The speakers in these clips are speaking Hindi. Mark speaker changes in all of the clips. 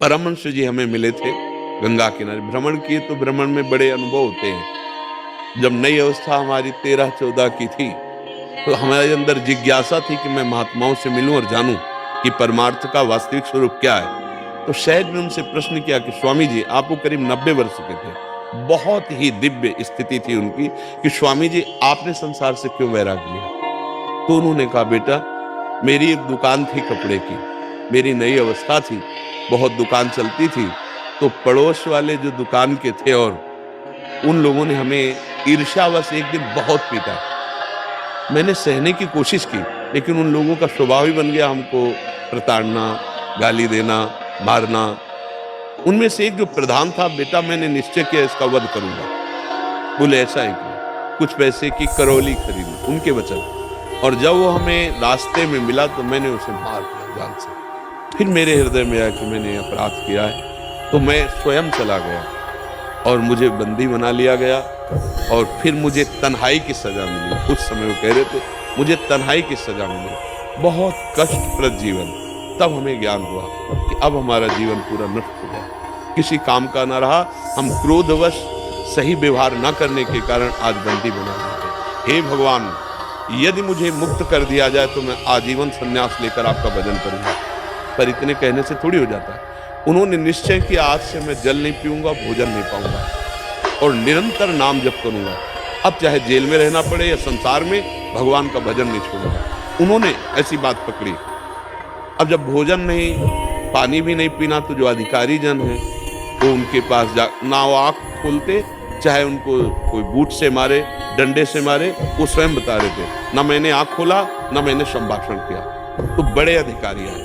Speaker 1: परमहंस जी हमें मिले थे गंगा किनारे। भ्रमण किए तो भ्रमण में बड़े अनुभव होते हैं। जब नई अवस्था हमारी 13-14 की थी, तो हमारे अंदर जिज्ञासा थी कि मैं महात्माओं से मिलूं और जानूं कि परमार्थ का वास्तविक स्वरूप क्या है। तो शायद मैं उनसे प्रश्न किया कि स्वामी जी, आप वो करीब 90 वर्ष के थे। बहुत ही दिव्य स्थिति थी उनकी कि स्वामी जी, आपने संसार से क्यों वैराग लिया? तो उन्होंने कहा, बेटा, मेरी एक दुकान थी कपड़े की, मेरी नई अवस्था थी, बहुत दुकान चलती थी, तो पड़ोस वाले जो दुकान के थे और उन लोगों ने हमें ईर्ष्यावश एक दिन बहुत पीटा। मैंने सहने की कोशिश की, लेकिन उन लोगों का स्वभाव ही बन गया हमको प्रताड़ना, गाली देना, मारना। उनमें से एक जो प्रधान था, बेटा मैंने निश्चय किया इसका वध करूंगा। बोले ऐसा है क्या? कुछ पैसे की करौली खरीदी, उनके वचन। और जब वो हमें रास्ते में मिला तो मैंने उसे मार दिया जान से। फिर मेरे हृदय में आया कि मैंने अपराध किया है, तो मैं स्वयं चला गया और मुझे बंदी बना लिया गया। और फिर मुझे तन्हाई की सजा मिली। उस समय वो कह रहे थे मुझे तन्हाई की सजा मिली, बहुत कष्टप्रद जीवन। तब हमें ज्ञान हुआ कि अब हमारा जीवन पूरा नष्ट हो गया, किसी काम का ना रहा। हम क्रोधवश सही व्यवहार न करने के कारण आज बंदी बना गए। हे भगवान, यदि मुझे मुक्त कर दिया जाए तो मैं आजीवन संन्यास लेकर आपका भजन करूंगा। पर इतने कहने से थोड़ी हो जाता है। उन्होंने निश्चय किया, आज से मैं जल नहीं पीऊंगा, भोजन नहीं पाऊंगा और निरंतर नाम जप करूंगा। अब चाहे जेल में रहना पड़े या संसार में, भगवान का भजन नहीं छोड़ूंगा। उन्होंने ऐसी बात पकड़ी। अब जब भोजन नहीं, पानी भी नहीं पीना, तो जो अधिकारी जन है वो उनके पास जा, ना वो आंख खोलते, चाहे उनको कोई बूट से मारे, डंडे से मारे, वो स्वयं बता रहे थे, ना मैंने आंख खोला, ना मैंने संभाषण किया। तो बड़े अधिकारी आए,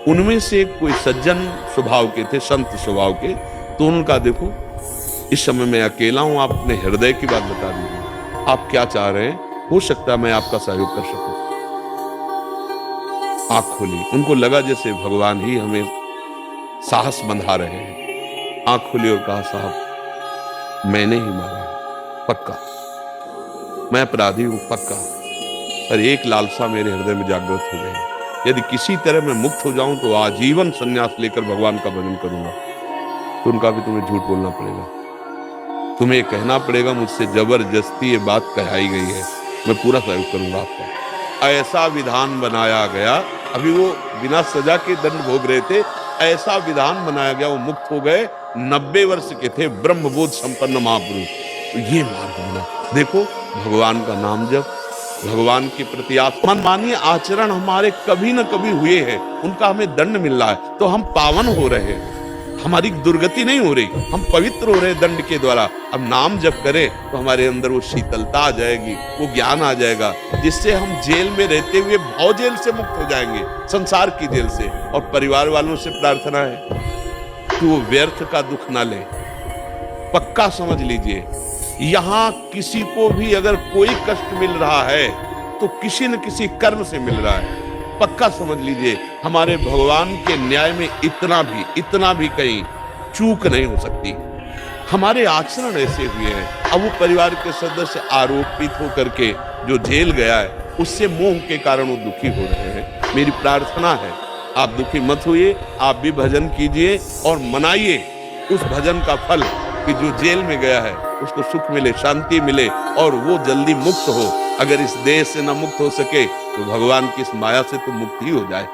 Speaker 1: उनमें से कोई सज्जन स्वभाव के थे, संत स्वभाव के। तो उनका देखो, इस समय मैं अकेला हूं, आप अपने हृदय की बात बता दीजिए, आप क्या चाह रहे हैं, हो सकता है मैं आपका सहयोग कर सकूं। आंख खोली, उनको लगा जैसे भगवान ही हमें साहस बंधा रहे हैं। आंख खोली और कहा, साहब मैंने ही मारा है, पक्का मैं अपराधी हूं, पक्का। पर एक लालसा मेरे हृदय में जागृत हो गई, यदि किसी तरह मैं मुक्त हो जाऊं तो आजीवन संन्यास लेकर भगवान का भजन करूंगा। तो उनका भी तुम्हें झूठ बोलना पड़ेगा, तुम्हें कहना पड़ेगा मुझसे जबरदस्ती ये बात कहाई गई है, मैं पूरा सहयोग करूंगा आपका। ऐसा विधान बनाया गया, अभी वो बिना सजा के दंड भोग रहे थे, ऐसा विधान बनाया गया, वो मुक्त हो गए। 90 वर्ष के थे, ब्रह्मबोध संपन्न महापुरुष। तो ये मार्ग बना। देखो, भगवान का नाम जप, भगवान के प्रति आत्ममानीय आचरण हमारे कभी न कभी हुए हैं, उनका हमें दंड मिल रहा है, तो हम पावन हो रहे हैं, हमारी दुर्गति नहीं हो रही, हम पवित्र हो रहे दंड के द्वारा। अब नाम जप करें तो हमारे अंदर वो शीतलता आ जाएगी, वो ज्ञान आ जाएगा, जिससे हम जेल में रहते हुए भाव जेल से मुक्त हो जाएंगे, संसार की जेल से। और परिवार वालों से प्रार्थना है कि वो व्यर्थ का दुख ना ले। पक्का समझ लीजिए, यहां किसी को भी अगर कोई कष्ट मिल रहा है तो किसी न किसी कर्म से मिल रहा है। पक्का समझ लीजिए, हमारे भगवान के न्याय में इतना भी कहीं चूक नहीं हो सकती। हमारे आचरण ऐसे हुए हैं। अब वो परिवार के सदस्य आरोपित होकर के जो जेल गया है, उससे मोह के कारण वो दुखी हो रहे हैं। मेरी प्रार्थना है, आप दुखी मत होइए, आप भी भजन कीजिए और मनाइए उस भजन का फल कि जो जेल में गया है उसको सुख मिले, शांति मिले और वो जल्दी मुक्त हो। अगर इस देह से न मुक्त हो सके तो भगवान की इस माया से तो मुक्त ही हो जाए।